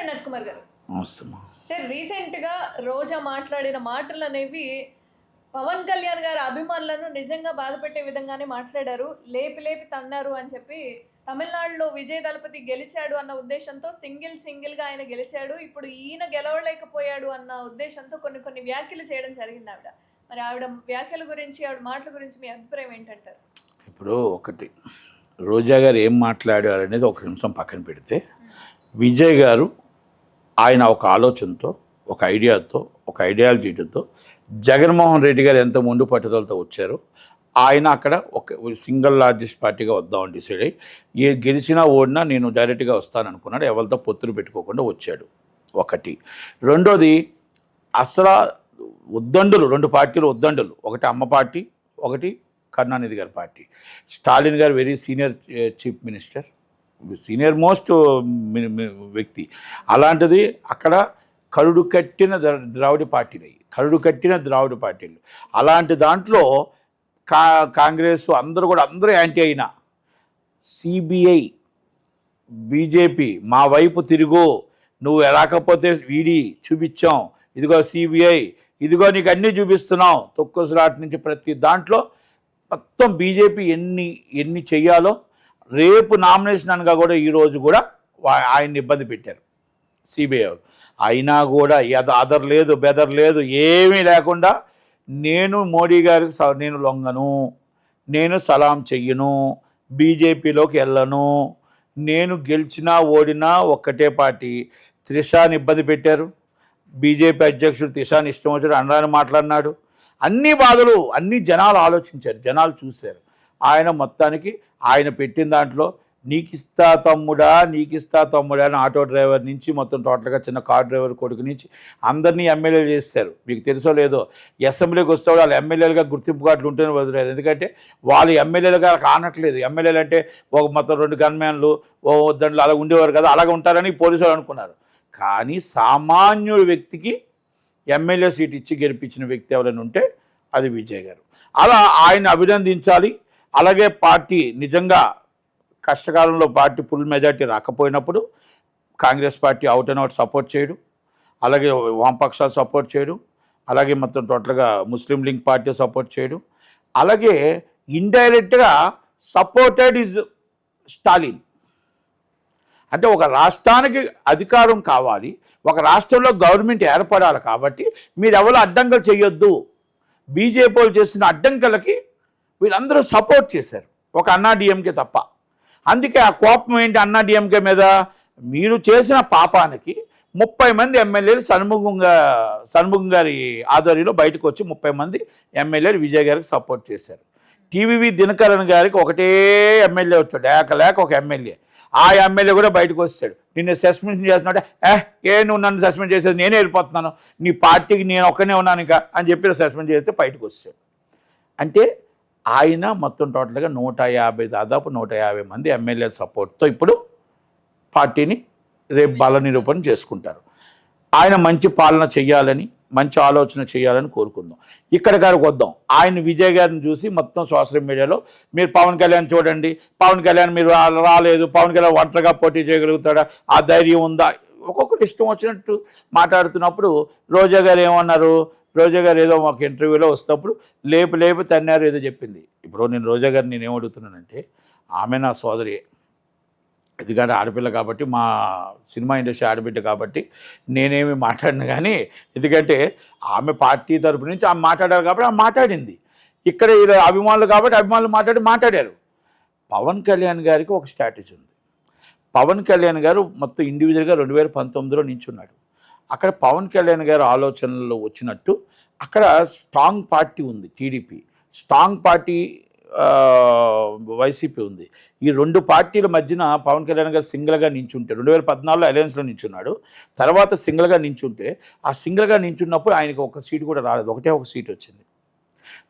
నమస్కారం నట్ కుమార్ గారు. అవసరమా సార్, రీసెంట్ గా రోజా మాట్లాడిన మాటలు అనేవి పవన్ కళ్యాణ్ గారి అభిమానులను నిజంగా బాధపెట్టే విధంగానే మాట్లాడారు. లేపి లేపి తన్నారు అని చెప్పి తమిళనాడులో విజయ్ దళపతి గెలిచాడు అన్న ఉద్దేశంతో సింగిల్ గా ఆయన గెలిచాడు, ఇప్పుడు ఈయన గెలవలేకపోయాడు అన్న ఉద్దేశంతో కొన్ని వ్యాఖ్యలు చేయడం జరిగింది ఆవిడ. మరి ఆవిడ వ్యాఖ్యల గురించి, ఆవిడ మాటల గురించి మీ అభిప్రాయం ఏంటంటారు? ఇప్పుడు ఒకటి, రోజా గారు ఏం మాట్లాడారు అనేది ఒక నిమిషం పక్కన పెడితే, విజయ్ గారు ఆయన ఒక ఆలోచనతో, ఒక ఐడియాతో, ఒక ఐడియాలజీతో జగన్మోహన్ రెడ్డి గారు ఎంత ముందు పట్టుదలతో వచ్చారో ఆయన అక్కడ ఒక సింగిల్ లార్జెస్ట్ పార్టీగా వద్దామని డిసైడ్ అయ్యి ఏ గెలిచినా ఓడినా నేను డైరెక్ట్గా వస్తాననుకున్నాడు. ఎవరితో పొత్తులు పెట్టుకోకుండా వచ్చాడు. ఒకటి. రెండోది, అసలు ఉద్దండులు, రెండు పార్టీలు ఉద్దండులు, ఒకటి అమ్మ పార్టీ, ఒకటి కరుణానిధి గారి పార్టీ. స్టాలిన్ గారు very senior chief minister, senior most వ్యక్తి. అలాంటిది అక్కడ కరుడు కట్టిన ద్రావిడ పార్టీలు. అలాంటి దాంట్లో కాంగ్రెస్ అందరూ యాంటీ అయినా సిబిఐ, బీజేపీ మా వైపు తిరుగు, నువ్వు ఎలాకపోతే వీడి చూపించాం, ఇదిగో సిబిఐ, ఇదిగో నీకు అన్నీ చూపిస్తున్నాం, తొక్కుసలాట నుంచి ప్రతి దాంట్లో మొత్తం బీజేపీ ఎన్ని చెయ్యాలో రేపు నామినేషన్ అనగా కూడా ఈరోజు కూడా ఆయన్ని ఇబ్బంది పెట్టారు సిబిఐ. అయినా కూడా అదర్ లేదు, బెదర్ లేదు, ఏమీ లేకుండా నేను మోడీ గారికి నేను లొంగను, నేను సలాం చెయ్యను, బీజేపీలోకి వెళ్ళను, నేను గెలిచినా ఓడినా ఒక్కటే పార్టీ. త్రిషాని ఇబ్బంది పెట్టారు, బీజేపీ అధ్యక్షుడు త్రిషాని ఇష్టం వచ్చాడు అనరాని మాట్లాడినాడు. అన్ని బాధలు అన్ని జనాలు ఆలోచించారు, జనాలు చూశారు. ఆయన మొత్తానికి ఆయన పెట్టిన దాంట్లో నీకిస్తా తమ్ముడా అని ఆటో డ్రైవర్ నుంచి మొత్తం టోటల్గా చిన్న కార్ డ్రైవర్ కొడుకు నుంచి అందరినీ ఎమ్మెల్యేలు చేస్తారు. మీకు తెలుసో లేదో, అసెంబ్లీకి వస్తే వాళ్ళు ఎమ్మెల్యేలుగా గుర్తింపు కార్డులు ఉంటేనే వదిలేదు. ఎందుకంటే వాళ్ళు ఎమ్మెల్యేలుగా కానట్లేదు. ఎమ్మెల్యేలు అంటే ఒక మొత్తం 2 గన్మ్యాన్లు, ఓ వద్దండ్లు అలా ఉండేవారు కదా, అలాగ ఉంటారని పోలీసులు అనుకున్నారు. కానీ సామాన్యుడి వ్యక్తికి ఎమ్మెల్యే సీట్ ఇచ్చి గెలిపించిన వ్యక్తి ఎవరైనా ఉంటే అది విజయ్ గారు. అలా ఆయన అభినందించాలి. అలాగే పార్టీ నిజంగా కష్టకాలంలో పార్టీ ఫుల్ మెజార్టీ రాకపోయినప్పుడు Congress party out and out support చేయడం, అలాగే వామపక్షాలు సపోర్ట్ చేయడం, అలాగే మొత్తం టోటల్గా ముస్లిం లింక్ పార్టీ సపోర్ట్ చేయడం, అలాగే ఇండైరెక్ట్గా సపోర్టెడ్ ఇస్ స్టాలిన్. అంటే ఒక రాష్ట్రానికి అధికారం కావాలి, ఒక రాష్ట్రంలో గవర్నమెంట్ ఏర్పడాలి, కాబట్టి మీరు ఎవరు అడ్డంకులు చేయొద్దు. బీజేపీ వాళ్ళు చేసిన అడ్డంకులకి వీళ్ళందరూ సపోర్ట్ చేశారు, ఒక అన్నాడీఎంకే తప్ప. అందుకే ఆ కోపం ఏంటి అన్నాడీఎంకే మీద, మీరు చేసిన పాపానికి 30 మంది ఎమ్మెల్యేలు షణ్ముఖం గారి ఆధ్వర్యంలో బయటకు వచ్చి 30 మంది ఎమ్మెల్యేలు విజయ్ గారికి సపోర్ట్ చేశారు. టీవీవి దినకరన్ గారికి ఒకటే ఎమ్మెల్యే వచ్చాడు, లేక ఒక ఎమ్మెల్యే. ఆ ఎమ్మెల్యే కూడా బయటకు వస్తాడు, నిన్ను సస్పెన్షన్ చేస్తున్నాడే, నువ్వు నన్ను సస్పెండ్ చేసేది, నేనే వెళ్ళిపోతున్నాను, నీ పార్టీకి నేను ఒక్కనే ఉన్నాను ఇంకా అని చెప్పి సస్పెండ్ చేస్తే బయటకు వస్తాడు. అంటే ఆయన మొత్తం టోటల్గా 150, దాదాపు 150 మంది ఎమ్మెల్యేల సపోర్ట్తో ఇప్పుడు పార్టీని రేపు బల నిరూపణ చేసుకుంటారు. ఆయన మంచి పాలన చేయాలని, మంచి ఆలోచన చేయాలని కోరుకుందాం. ఇక్కడ గారికి వద్దాం. ఆయన విజయ్ గారిని చూసి మొత్తం సోషల్ మీడియాలో మీరు పవన్ కళ్యాణ్ చూడండి, పవన్ కళ్యాణ్ మీరు రాలేదు, పవన్ కళ్యాణ్ ఒంటరిగా పోటీ చేయగలుగుతాడా, ఆ ధైర్యం ఉందా, ఒక్కొక్కటి ఇష్టం వచ్చినట్టు మాట్లాడుతున్నప్పుడు రోజా గారు ఏమన్నారు, రోజా గారు ఏదో మాకు ఇంటర్వ్యూలో వస్తున్నప్పుడు లేపు తన్నారు ఏదో చెప్పింది. ఇప్పుడు నేను రోజా గారిని నేను ఏమడుగుతున్నానంటే, ఆమె నా సోదరి, ఎందుకంటే ఆడపిల్ల కాబట్టి, మా సినిమా ఇండస్ట్రీ ఆడబిడ్డ కాబట్టి నేనేమి మాట్లాడిన, కానీ ఎందుకంటే ఆమె పార్టీ తరపు నుంచి ఆమె మాట్లాడారు కాబట్టి ఆమె మాట్లాడింది. ఇక్కడ ఇలా అభిమానులు కాబట్టి అభిమానులు మాట్లాడారు. పవన్ కళ్యాణ్ గారికి ఒక స్ట్రాటజీ ఉంది. పవన్ కళ్యాణ్ గారు మొత్తం ఇండివిజువల్గా 2019లో నించున్నాడు. అక్కడ పవన్ కళ్యాణ్ గారు ఆలోచనలు వచ్చినట్టు అక్కడ స్ట్రాంగ్ పార్టీ ఉంది టీడీపీ, స్ట్రాంగ్ పార్టీ వైసీపీ ఉంది. ఈ 2 పార్టీల మధ్యన పవన్ కళ్యాణ్ గారు సింగిల్గా నించుంటే 2014లో అలయన్స్లో నించున్నాడు. తర్వాత సింగిల్గా నించుంటే ఆ సింగిల్గా నించున్నప్పుడు ఆయనకు ఒక సీటు కూడా రాలేదు, ఒకటే ఒక సీటు వచ్చింది.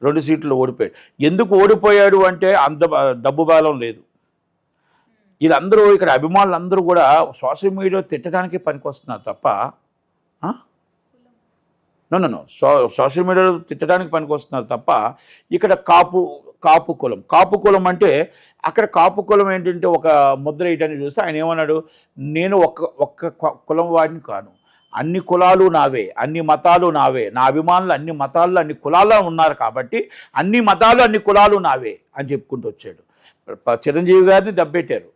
2 సీట్లు ఓడిపోయాడు. ఎందుకు ఓడిపోయాడు అంటే అంత డబ్బు బలం లేదు. వీళ్ళందరూ ఇక్కడ అభిమానులు అందరూ కూడా సోషల్ మీడియా తిట్టడానికి పనికి వస్తున్నారు తప్ప నో సోషల్ మీడియాలో తిట్టడానికి పనికి వస్తున్నారు తప్ప ఇక్కడ కాపు కులం అంటే అక్కడ కాపు కులం ఏంటంటే ఒక ముద్ర వేయడానికి చూస్తే ఆయన ఏమన్నాడు, నేను ఒక్క కులం వాడిని కాను, అన్ని కులాలు నావే, అన్ని మతాలు నావే, నా అభిమానులు అన్ని మతాల్లో అన్ని కులాల్లో ఉన్నారు కాబట్టి అన్ని మతాలు అన్ని కులాలు నావే అని చెప్పుకుంటూ వచ్చాడు. చిరంజీవి గారిని దెబ్బెట్టారు,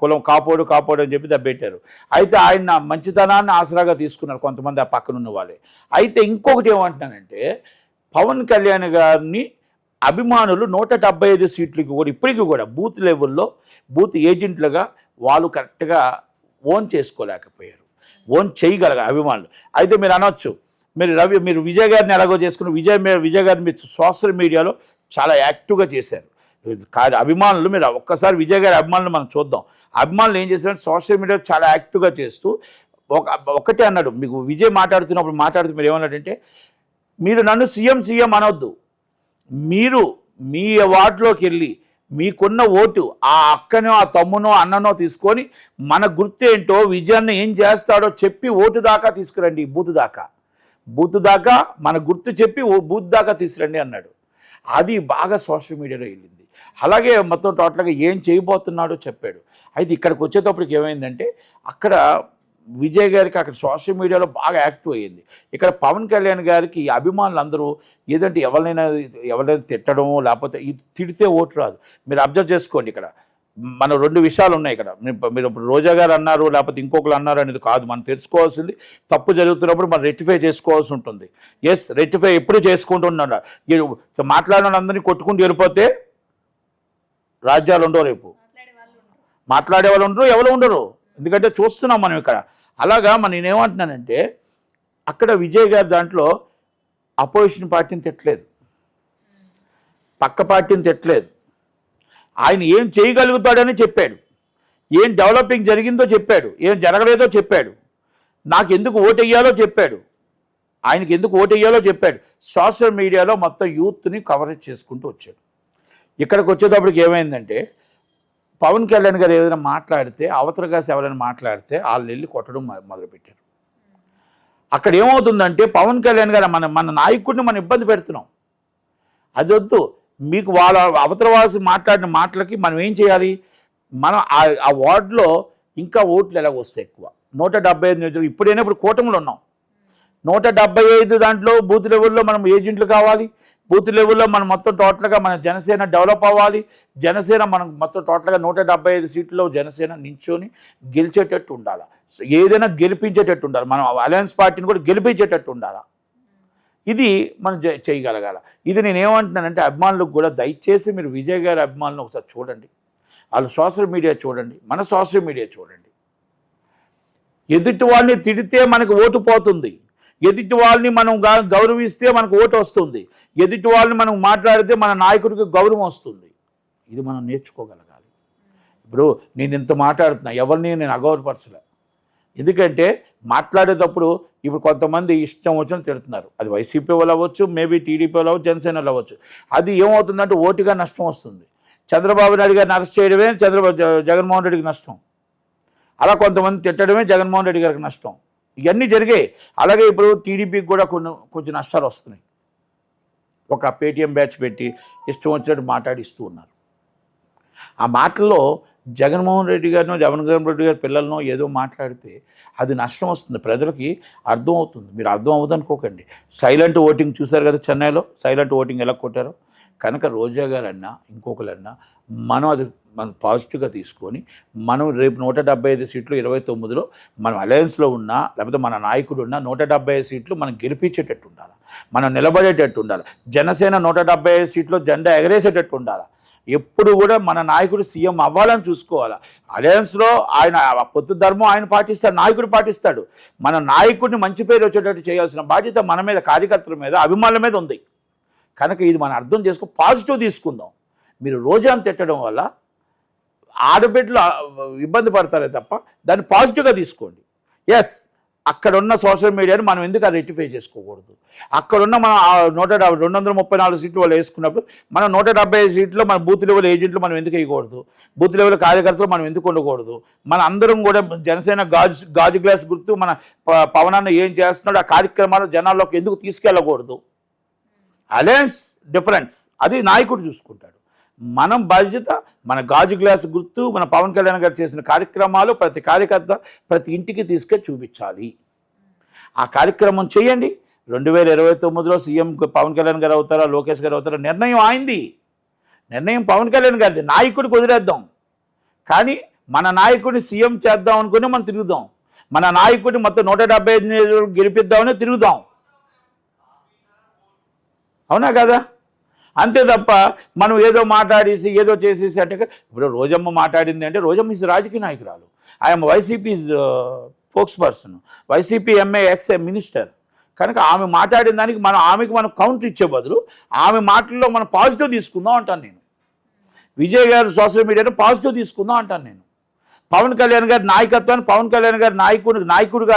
కులం కాపోడు అని చెప్పి దెబ్బెట్టారు. అయితే ఆయన మంచితనాన్ని ఆసరాగా తీసుకున్నారు కొంతమంది ఆ పక్కన ఉన్న వాళ్ళే. అయితే ఇంకొకటి ఏమంటున్నానంటే పవన్ కళ్యాణ్ గారిని అభిమానులు 175 సీట్లకి కూడా ఇప్పటికీ కూడా బూత్ లెవెల్లో బూత్ ఏజెంట్లుగా వాళ్ళు కరెక్ట్గా ఓన్ చేసుకోలేకపోయారు, ఓన్ చేయగలగా అభిమానులు. అయితే మీరు అనొచ్చు, మీరు విజయ్ గారిని ఎలాగో చేసుకుని విజయ్ గారిని మీరు సోషల్ మీడియాలో చాలా యాక్టివ్గా చేశారు కాదు అభిమానులు. మీరు ఒక్కసారి విజయ్ గారి అభిమానులు మనం చూద్దాం. అభిమానులు ఏం చేశారంటే సోషల్ మీడియాలో చాలా యాక్టివ్గా చేస్తూ ఒకటే అన్నాడు, మీకు విజయ్ మాట్లాడుతూ మీరు ఏమన్నాడంటే, మీరు నన్ను సీఎం అనొద్దు, మీరు మీ వార్డులోకి వెళ్ళి మీకున్న ఓటు ఆ అక్కనో ఆ తమ్మునో అన్ననో తీసుకొని మన గుర్తు ఏంటో విజయాన్ని ఏం చేస్తాడో చెప్పి ఓటు దాకా తీసుకురండి, బూత్ దాకా మన గుర్తు చెప్పి బూత్ దాకా తీసుకురండి అన్నాడు. అది బాగా సోషల్ మీడియాలో వెళ్ళింది. అలాగే మొత్తం టోటల్గా ఏం చేయబోతున్నాడో చెప్పాడు. అయితే ఇక్కడికి వచ్చేటప్పటికి ఏమైందంటే అక్కడ విజయ్ గారికి అక్కడ సోషల్ మీడియాలో బాగా యాక్టివ్ అయ్యింది. ఇక్కడ పవన్ కళ్యాణ్ గారికి అభిమానులు అందరూ ఏదంటే ఎవరైనా తిట్టడం లేకపోతే ఇది తిడితే ఓటు రాదు. మీరు అబ్జర్వ్ చేసుకోండి, ఇక్కడ మన 2 విషయాలు ఉన్నాయి. ఇక్కడ మీరు ఇప్పుడు రోజా గారు అన్నారు లేకపోతే ఇంకొకరు అన్నారు అనేది కాదు, మనం తెలుసుకోవాల్సింది తప్పు జరుగుతున్నప్పుడు మనం రెక్టిఫై చేసుకోవాల్సి ఉంటుంది. రెక్టిఫై ఎప్పుడు చేసుకుంటున్నాడు. మాట్లాడిన అందరినీ కొట్టుకుంటూ వెళ్ళిపోతే రాజ్యాలు ఉండవు, రేపు మాట్లాడే వాళ్ళు ఉండరు, ఎవరు ఉండరు. ఎందుకంటే చూస్తున్నాం మనం ఇక్కడ. అలాగా నేను ఏమంటున్నానంటే అక్కడ విజయ్ గారి దాంట్లో అపోజిషన్ పార్టీని తిట్టలేదు, పక్క పార్టీని తిట్టలేదు. ఆయన ఏం చేయగలుగుతాడని చెప్పాడు, ఏం డెవలపింగ్ జరిగిందో చెప్పాడు, ఏం జరగలేదో చెప్పాడు, నాకు ఎందుకు ఓటెయ్యాలో చెప్పాడు, ఆయనకి ఎందుకు ఓటెయ్యాలో చెప్పాడు. సోషల్ మీడియాలో మొత్తం యూత్ని కవరేజ్ చేసుకుంటూ వచ్చాడు. ఇక్కడికి వచ్చేటప్పటికి ఏమైందంటే పవన్ కళ్యాణ్ గారు ఏదైనా మాట్లాడితే అవతల కాసి ఎవరైనా మాట్లాడితే వాళ్ళు వెళ్ళి కొట్టడం మొదలుపెట్టారు. అక్కడ ఏమవుతుందంటే పవన్ కళ్యాణ్ గారు మన నాయకుడిని మనం ఇబ్బంది పెడుతున్నాం. అది వద్దు. మీకు వాళ్ళ అవతల వాసి మాట్లాడిన మాటలకి మనం ఏం చేయాలి, మనం ఆ వార్డులో ఇంకా ఓట్లు ఎలాగ వస్తాయి ఎక్కువ. 175 నియోజకవర్గం ఇప్పుడైనా ఇప్పుడు కూటమిలో ఉన్నాం. 175 దాంట్లో బూత్ లెవెల్లో మనం ఏజెంట్లు కావాలి. బూత్ లెవెల్లో మనం మొత్తం టోటల్గా మన జనసేన డెవలప్ అవ్వాలి. జనసేన మనం మొత్తం టోటల్గా 175 సీట్లలో జనసేన నించొని గెలిచేటట్టు ఉండాలి, ఏదైనా గెలిపించేటట్టు ఉండాలి, మనం అలయన్స్ పార్టీని కూడా గెలిపించేటట్టు ఉండాలి. ఇది మనం చేయగలగాల. ఇది నేనేమంటున్నానంటే అభిమానులకు కూడా దయచేసి మీరు విజయ్ గారి అభిమానులను ఒకసారి చూడండి, వాళ్ళ సోషల్ మీడియా చూడండి, మన సోషల్ మీడియా చూడండి. ఎదుటి వాళ్ళని తిడితే మనకు ఓటు పోతుంది, ఎదుటి వాళ్ళని మనం గౌరవిస్తే మనకు ఓటు వస్తుంది, ఎదుటి వాళ్ళని మనం మాట్లాడితే మన నాయకుడికి గౌరవం వస్తుంది. ఇది మనం నేర్చుకోగలగాలి. ఇప్పుడు నేను ఇంత మాట్లాడుతున్నా, ఎవరిని నేను అగౌరవపరచలే. ఎందుకంటే మాట్లాడేటప్పుడు ఇప్పుడు కొంతమంది ఇష్టం వచ్చిన తిడుతున్నారు, అది వైసీపీ వాళ్ళు అవ్వచ్చు, మేబీ టీడీపీ వాళ్ళు అవ్వచ్చు, జనసేనలు అవ్వచ్చు. అది ఏమవుతుందంటే ఓటుగా నష్టం వస్తుంది. చంద్రబాబు నాయుడు గారిని అరెస్ట్ చేయడమే జగన్మోహన్ రెడ్డికి నష్టం, అలా కొంతమంది తిట్టడమే జగన్మోహన్ రెడ్డి గారికి నష్టం. ఇవన్నీ జరిగాయి. అలాగే ఇప్పుడు టీడీపీకి కూడా కొంచెం నష్టాలు వస్తున్నాయి. ఒక పేటీఎం బ్యాచ్ పెట్టి ఇష్టం వచ్చినట్టు మాట్లాడిస్తూ ఉన్నారు. ఆ మాటల్లో జగన్మోహన్ రెడ్డి గారి పిల్లలనో ఏదో మాట్లాడితే అది నష్టం వస్తుంది, ప్రజలకి అర్థం అవుతుంది. మీరు అర్థం అవ్వదనుకోకండి. సైలెంట్ ఓటింగ్ చూశారు కదా చెన్నైలో, సైలెంట్ ఓటింగ్ ఎలా కొట్టారో. కనుక రోజా గారన్నా ఇంకొకరన్నా మనం పాజిటివ్గా తీసుకొని మనం రేపు 175 సీట్లు 29లో మనం అలయన్స్లో ఉన్నా లేకపోతే మన నాయకుడు ఉన్నా 175 సీట్లు మనం గెలిపించేటట్టు ఉండాలి, మనం నిలబడేటట్టు ఉండాలి. జనసేన 175 సీట్లో జెండా ఎగరేసేటట్టు ఉండాలి. ఎప్పుడు కూడా మన నాయకుడు సీఎం అవ్వాలని చూసుకోవాలి. అలయన్స్లో ఆయన పొత్తు ధర్మం ఆయన పాటిస్తాడు, నాయకుడు పాటిస్తాడు. మన నాయకుడిని మంచి పేరు వచ్చేటట్టు చేయాల్సిన బాధ్యత మన మీద, కార్యకర్తల మీద, అభిమానుల మీద ఉంది. కనుక ఇది మనం అర్థం చేసుకో, పాజిటివ్ తీసుకుందాం. మీరు రోజాను తిట్టడం వల్ల ఆడబిడ్డలు ఇబ్బంది పడతారే తప్ప దాన్ని పాజిటివ్గా తీసుకోండి. ఎస్, అక్కడున్న సోషల్ మీడియాని మనం ఎందుకు అది రెక్టిఫై చేసుకోకూడదు? అక్కడున్న మనం 234 సీట్లు వాళ్ళు వేసుకున్నప్పుడు మనం 175 సీట్లు మన బూత్ లెవెల్ ఏజెంట్లు మనం ఎందుకు వేయకూడదు? బూత్ లెవెల్ కార్యకర్తలు మనం ఎందుకు ఉండకూడదు? మన అందరం కూడా జనసేన గాజు గ్లాస్ గుర్తు మన పవన్ అన్న ఏం చేస్తున్నాడు ఆ కార్యక్రమాలు జనాల్లోకి ఎందుకు తీసుకెళ్ళకూడదు? అలయన్స్ డిఫరెన్స్ అది నాయకుడు చూసుకుంటాడు. మనం బాధ్యత మన గాజు గ్లాస్ గుర్తు మన పవన్ కళ్యాణ్ గారు చేసిన కార్యక్రమాలు ప్రతి కార్యకర్త ప్రతి ఇంటికి తీసుకెళ్ళి చూపించాలి. ఆ కార్యక్రమం చేయండి. 2029లో సీఎం పవన్ కళ్యాణ్ గారు అవుతారా లోకేష్ గారు అవుతారా నిర్ణయం ఆయింది. నిర్ణయం పవన్ కళ్యాణ్ గారిది. నాయకుడికి వదిలేద్దాం. కానీ మన నాయకుడిని సీఎం చేద్దాం అనుకుని మనం తిరుగుదాం. మన నాయకుడిని మొత్తం 175 గెలిపిద్దామని తిరుగుదాం. అవునా కదా? అంతే తప్ప మనం ఏదో మాట్లాడేసి ఏదో చేసేసి అంటే ఇప్పుడు రోజమ్మ మాట్లాడింది అంటే రోజమ్మ ఈజ్ రాజకీయ నాయకురాలు. I'm YCP spokes person, YCP MA ex minister. కనుక ఆమె మాట్లాడిన దానికి ఆమెకి మనం కౌంటర్ ఇచ్చే బదులు ఆమె మాటల్లో మనం పాజిటివ్ తీసుకుందాం అంటాను నేను. విజయ్ గారు సోషల్ మీడియాలో పాజిటివ్ తీసుకుందాం అంటాను నేను. పవన్ కళ్యాణ్ గారి నాయకత్వాన్ని పవన్ కళ్యాణ్ గారి నాయకుడిగా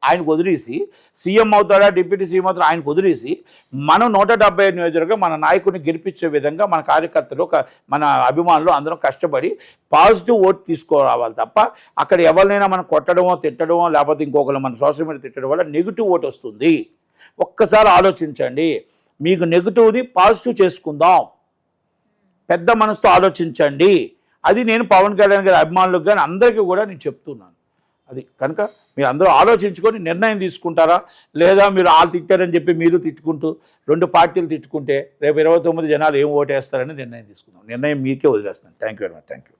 ఆయనకు వదిలేసి సీఎం అవుతాడా డిప్యూటీ సీఎం అవుతాడా ఆయనకు వదిలేసి మనం 175 నియోజకవర్గం మన నాయకుడిని గెలిపించే విధంగా మన కార్యకర్తలు మన అభిమానులు అందరం కష్టపడి పాజిటివ్ ఓట్ తీసుకురావాలి తప్ప అక్కడ ఎవరినైనా మనం కొట్టడమో తిట్టడమో లేకపోతే ఇంకొకరు మన సోషల్ మీడియా తిట్టడం వల్ల నెగిటివ్ ఓట్ వస్తుంది. ఒక్కసారి ఆలోచించండి. మీకు నెగిటివ్ని పాజిటివ్ చేసుకుందాం. పెద్ద మనసుతో ఆలోచించండి. అది నేను పవన్ కళ్యాణ్ గారి అభిమానులకు కానీ అందరికీ కూడా నేను చెప్తున్నాను. అది కనుక మీరు అందరూ ఆలోచించుకొని నిర్ణయం తీసుకుంటారా లేదా మీరు వాళ్ళు తిట్టారని చెప్పి మీరు తిట్టుకుంటూ 2 పార్టీలు తిట్టుకుంటే రేపు 29 జనాలు ఏం ఓటేస్తారని నిర్ణయం తీసుకుందాం. నిర్ణయం మీకే వదిలేస్తాను. Thank you very much. Thank you.